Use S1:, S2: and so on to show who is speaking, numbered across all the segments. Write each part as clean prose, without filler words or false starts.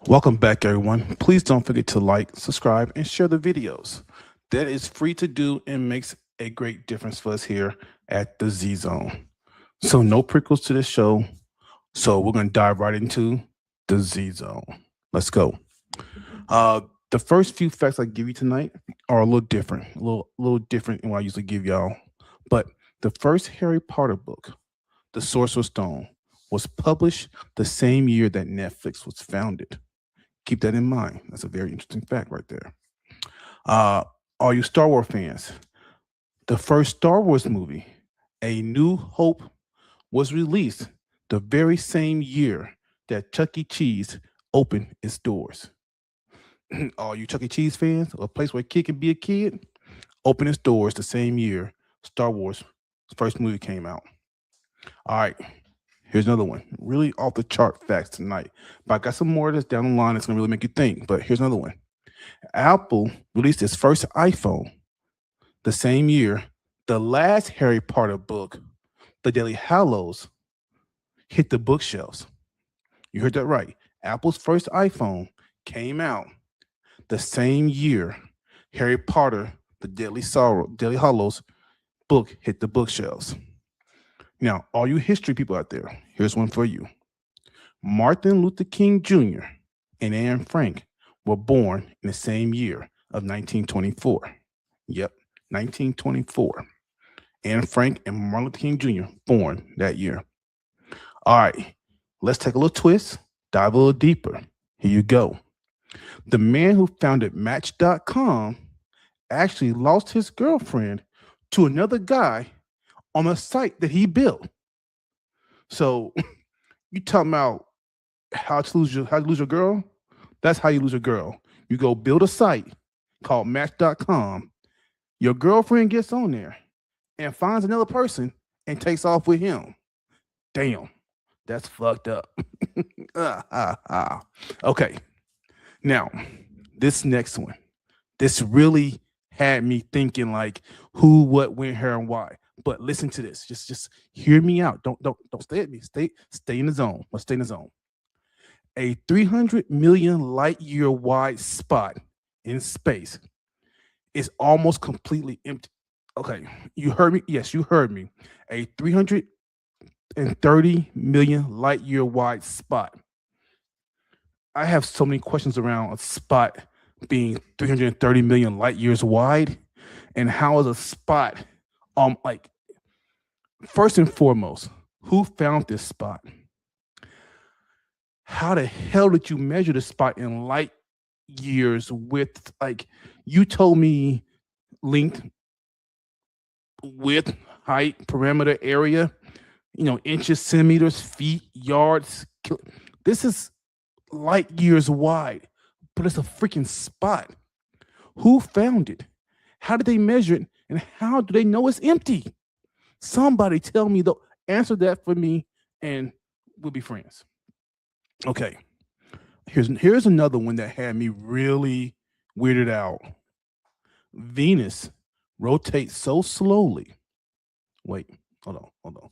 S1: Welcome back, everyone. Please don't forget to like, subscribe, and share the videos. That is free to do and makes a great difference for us here at the Z Zone. So, no prickles to this show. So, we're going to dive right into the Z Zone. Let's go. Uh, the first few facts I give you tonight are a little different, a little different than what I usually give y'all. But the first Harry Potter book, The Sorcerer's Stone, was published the same year that Netflix was founded. Keep that in mind. That's a very interesting fact right there. Uh, are you Star Wars fans? The first Star Wars movie, A New Hope, was released the very same year that Chuck E. Cheese opened its doors. Are you Chuck E. Cheese fans? A place where a kid can be a kid? Opened its doors the same year Star Wars first movie came out. All right, here's another one. Really off the chart facts tonight. But I got some more that's down the line that's gonna really make you think. But here's another one. Apple released its first iPhone the same year the last Harry Potter book, The Deathly Hallows, hit the bookshelves. You heard that right. Apple's first iPhone came out the same year Harry Potter, Deathly Hallows book hit the bookshelves. Now, all you history people out there, here's one for you. Martin Luther King Jr. and Anne Frank were born in the same year of 1924. Yep, 1924. Anne Frank and Martin Luther King Jr. born that year. All right, let's take a little twist, dive a little deeper. Here you go. The man who founded Match.com actually lost his girlfriend to another guy on a site that he built. So you talking about how to lose your girl? That's how you lose a girl. You go build a site called Match.com. Your girlfriend gets on there and finds another person and takes off with him. Damn, that's fucked up. Okay, now this next one, this really had me thinking like who, what, when, where, and why. But listen to this. Just hear me out. Don't stay at me. Stay in the zone. Let's stay in the zone. A 300 million light year wide spot in space is almost completely empty. Okay, you heard me. Yes, you heard me. A 330 million light year wide spot. I have so many questions around a spot being 330 million light years wide, and how is a spot like first and foremost, who found this spot? How the hell did you measure the spot in light years with like you told me length, width, height, perimeter area, inches, centimeters, feet, yards. This is light years wide, but it's a freaking spot. Who found it? How did they measure it? And how do they know it's empty? Somebody tell me though. Answer that for me, and we'll be friends. Okay. Here's another one that had me really weirded out. Venus rotates so slowly. Wait, hold on.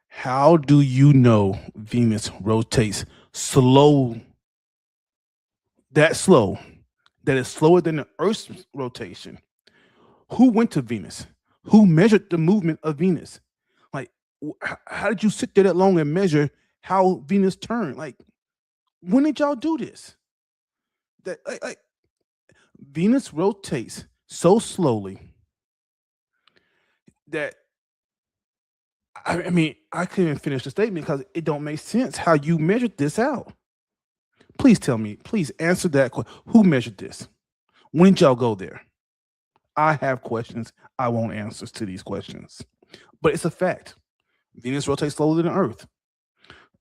S1: How do you know Venus rotates slow? That slow, that is slower than the Earth's rotation. Who went to Venus? Who measured the movement of Venus? Like, how did you sit there that long and measure how Venus turned? Like, when did y'all do this? That like Venus rotates so slowly that I mean I couldn't finish the statement because it don't make sense how you measured this out. Please tell me. Please answer that question. Who measured this? When did y'all go there? I have questions. I want answers to these questions. But it's a fact. Venus rotates slower than the Earth.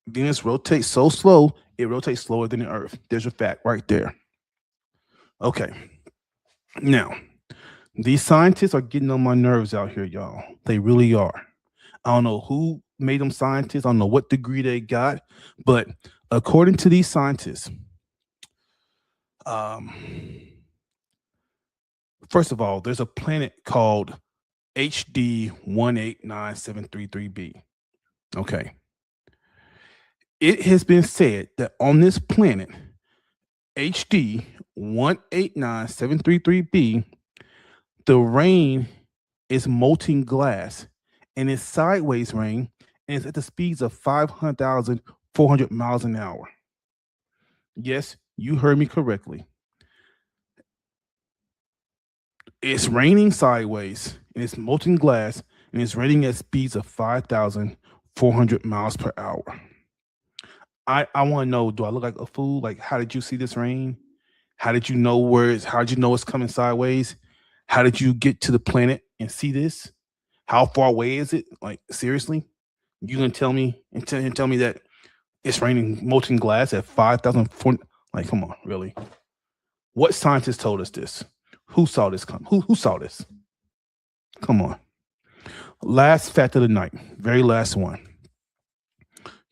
S1: Venus rotates so slow, it rotates slower than the Earth. There's your fact right there. Okay. Now, these scientists are getting on my nerves out here, y'all. They really are. I don't know who made them scientists. I don't know what degree they got. But according to these scientists, first of all, there's a planet called HD 189733b. Okay. It has been said that on this planet, HD 189733b, the rain is molten glass and it's sideways rain and it's at the speeds of 500,400 miles an hour. Yes, you heard me correctly. It's raining sideways and it's molten glass and it's raining at speeds of 5,400 miles per hour. I want to know, do I look like a fool? Like, how did you see this rain? How did you know how did you know it's coming sideways? How did you get to the planet and see this? How far away is it? Like, seriously? You gonna tell me and tell me that it's raining molten glass at 5,000 foot? Like, come on, really? What scientist told us this? Who saw this come? Who saw this? Come on. Last fact of the night, very last one.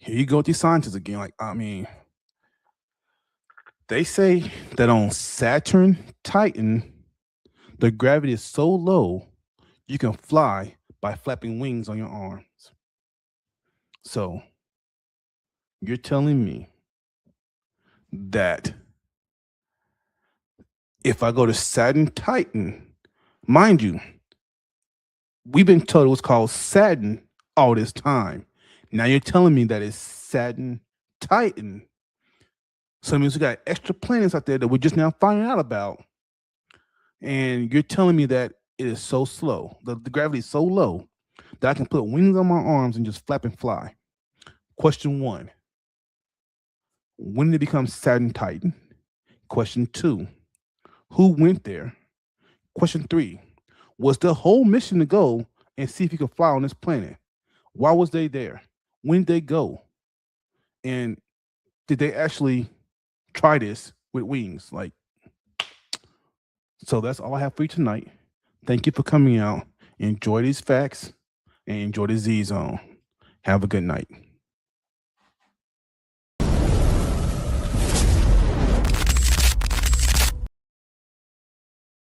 S1: Here you go with these scientists again. Like, I mean, they say that on Saturn Titan, the gravity is so low you can fly by flapping wings on your arms. So you're telling me that if I go to Saturn Titan, mind you, we've been told it was called Saturn all this time. Now you're telling me that it's Saturn Titan. So it means we got extra planets out there that we're just now finding out about. And you're telling me that it is so slow, the gravity is so low that I can put wings on my arms and just flap and fly. Question 1. When did it become Saturn Titan? Question 2. Who went there? Question 3. Was the whole mission to go and see if you could fly on this planet? Why was they there? When did they go? And did they actually try this with wings? Like, so that's all I have for you tonight. Thank you for coming out. Enjoy these facts and enjoy the Z Zone. Have a good night.